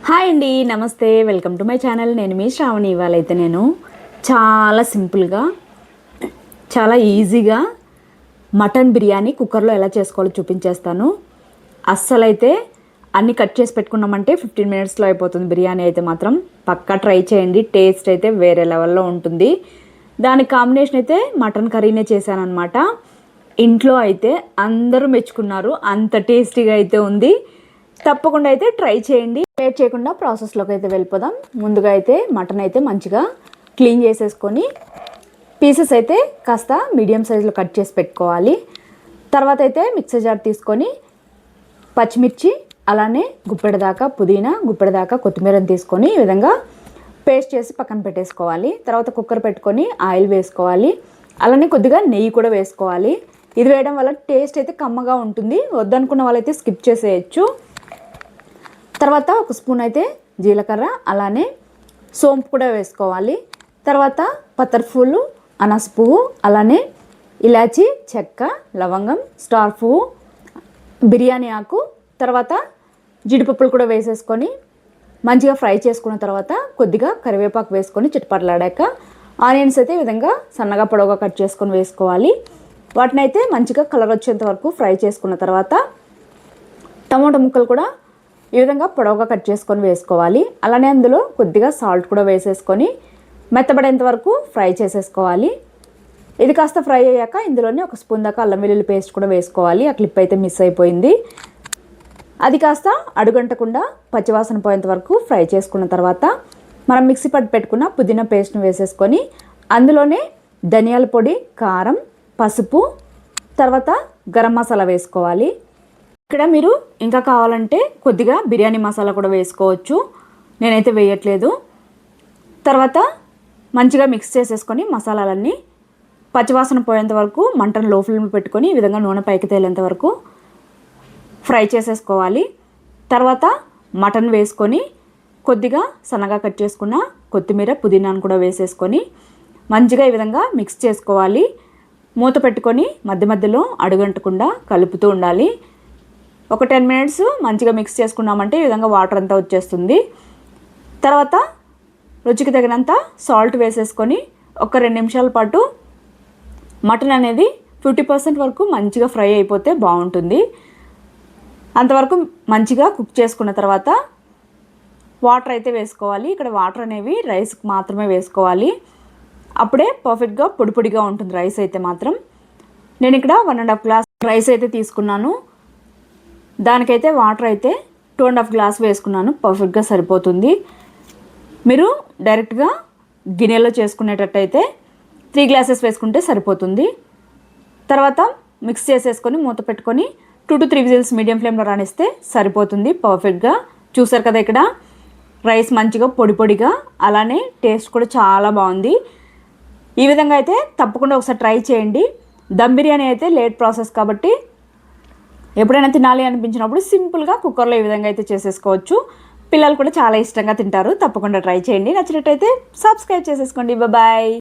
Hi అండి, నమస్తే. Welcome to my channel. నేను మీ శ్రావణి. ఇవాళైతే నేను చాలా సింపుల్గా చాలా ఈజీగా మటన్ బిర్యానీ కుక్కర్లో ఎలా చేసుకోవాలో చూపించేస్తాను. అస్సలైతే అన్నీ కట్ చేసి పెట్టుకున్నామంటే 15 మినిట్స్లో అయిపోతుంది. బిర్యానీ అయితే మాత్రం పక్కా ట్రై చేయండి. టేస్ట్ అయితే వేరే లెవెల్లో ఉంటుంది. దానికి కాంబినేషన్ అయితే మటన్ కర్రీనే చేశాను అనమాట. ఇంట్లో అయితే అందరూ మెచ్చుకున్నారు, అంత టేస్టీగా అయితే ఉంది. తప్పకుండా అయితే ట్రై చేయండి. లేట్ చేయకుండా ప్రాసెస్లోకి అయితే వెళ్ళిపోదాం. ముందుగా అయితే మటన్ అయితే మంచిగా క్లీన్ చేసేసుకొని పీసెస్ అయితే కాస్త మీడియం సైజులో కట్ చేసి పెట్టుకోవాలి. తర్వాత అయితే మిక్సర్ జార్ తీసుకొని పచ్చిమిర్చి, అలానే గుప్పెడదాకా పుదీనా, గుప్పెడదాకా కొత్తిమీరని తీసుకొని ఈ విధంగా పేస్ట్ చేసి పక్కన పెట్టేసుకోవాలి. తర్వాత కుక్కర్ పెట్టుకొని ఆయిల్ వేసుకోవాలి. అలానే కొద్దిగా నెయ్యి కూడా వేసుకోవాలి. ఇది వేయడం వల్ల టేస్ట్ అయితే కమ్మగా ఉంటుంది. వద్దనుకున్న వాళ్ళైతే స్కిప్ చేసేయచ్చు. తర్వాత ఒక స్పూన్ అయితే జీలకర్ర, అలానే సోంపు కూడా వేసుకోవాలి. తర్వాత పత్తరఫూలు, అనాస పువ్వు, అలానే ఇలాచి, చెక్క, లవంగం, స్టార్ పువ్వు, బిర్యానీ ఆకు, తర్వాత జీడిపప్పులు కూడా వేసేసుకొని మంచిగా ఫ్రై చేసుకున్న తర్వాత కొద్దిగా కరివేపాకు వేసుకొని చిటపటలాడాక ఆనియన్స్ అయితే ఈ విధంగా సన్నగా పొడవుగా కట్ చేసుకొని వేసుకోవాలి. వాటిని అయితే మంచిగా కలర్ వచ్చేంత వరకు ఫ్రై చేసుకున్న తర్వాత టమాటా ముక్కలు కూడా ఈ విధంగా పొడవుగా కట్ చేసుకొని వేసుకోవాలి. అలానే అందులో కొద్దిగా సాల్ట్ కూడా వేసేసుకొని మెత్తబడేంత వరకు ఫ్రై చేసేసుకోవాలి. ఇది కాస్త ఫ్రై అయ్యాక ఇందులోనే ఒక స్పూన్ దాకా అల్లం వెల్లుల్లి పేస్ట్ కూడా వేసుకోవాలి. ఆ క్లిప్ అయితే మిస్ అయిపోయింది. అది కాస్త అడుగంటకుండా పచ్చివాసన పోయేంత వరకు ఫ్రై చేసుకున్న తర్వాత మనం మిక్సీ పట్టి పెట్టుకున్న పుదీనా పేస్ట్ని వేసేసుకొని అందులోనే ధనియాల పొడి, కారం, పసుపు, తర్వాత గరం మసాలా వేసుకోవాలి. ఇక్కడ మీరు ఇంకా కావాలంటే కొద్దిగా బిర్యానీ మసాలా కూడా వేసుకోవచ్చు. నేనైతే వేయట్లేదు. తర్వాత మంచిగా మిక్స్ చేసేసుకొని మసాలాలన్నీ పచ్చివాసన పోయేంత వరకు మంటను లో ఫ్లేమ్లో పెట్టుకొని ఈ విధంగా నూనె పైకి తేలేంత వరకు ఫ్రై చేసేసుకోవాలి. తర్వాత మటన్ వేసుకొని కొద్దిగా సన్నగా కట్ చేసుకున్న కొత్తిమీర, పుదీనాను కూడా వేసేసుకొని మంచిగా ఈ విధంగా మిక్స్ చేసుకోవాలి. మూత పెట్టుకొని మధ్య మధ్యలో అడుగంటకుండా కలుపుతూ ఉండాలి. ఒక 10 మినిట్స్ మంచిగా మిక్స్ చేసుకున్నామంటే ఈ విధంగా వాటర్ అంతా వచ్చేస్తుంది. తర్వాత రుచికి తగినంత సాల్ట్ వేసేసుకొని ఒక 2 నిమిషాల పాటు మటన్ అనేది 50% వరకు మంచిగా ఫ్రై అయిపోతే బాగుంటుంది. అంతవరకు మంచిగా కుక్ చేసుకున్న తర్వాత వాటర్ అయితే వేసుకోవాలి. ఇక్కడ వాటర్ అనేవి రైస్కి మాత్రమే వేసుకోవాలి. అప్పుడే పర్ఫెక్ట్గా పొడి పొడిగా ఉంటుంది రైస్ అయితే మాత్రం. నేను ఇక్కడ 1.5 గ్లాస్ రైస్ అయితే తీసుకున్నాను. దానికైతే వాటర్ అయితే 2.5 గ్లాస్ వేసుకున్నాను. పర్ఫెక్ట్గా సరిపోతుంది. మీరు డైరెక్ట్గా గిన్నెలో చేసుకునేటట్టయితే 3 గ్లాసెస్ వేసుకుంటే సరిపోతుంది. తర్వాత మిక్స్ చేసేసుకొని మూత పెట్టుకొని 2 to 3 విజిల్స్ మీడియం ఫ్లేమ్లో రానిస్తే సరిపోతుంది పర్ఫెక్ట్గా. చూసారు కదా, ఇక్కడ రైస్ మంచిగా పొడి పొడిగా, అలానే టేస్ట్ కూడా చాలా బాగుంది. ఈ విధంగా అయితే తప్పకుండా ఒకసారి ట్రై చేయండి. దమ్ బిర్యానీ అయితే లేట్ ప్రాసెస్ కాబట్టి ఎప్పుడైనా తినాలి అనిపించినప్పుడు సింపుల్గా కుక్కర్లో ఈ విధంగా అయితే చేసేసుకోవచ్చు. పిల్లలు కూడా చాలా ఇష్టంగా తింటారు. తప్పకుండా ట్రై చేయండి. నచ్చినట్టయితే సబ్స్క్రైబ్ చేసేసుకోండి. బాయ్.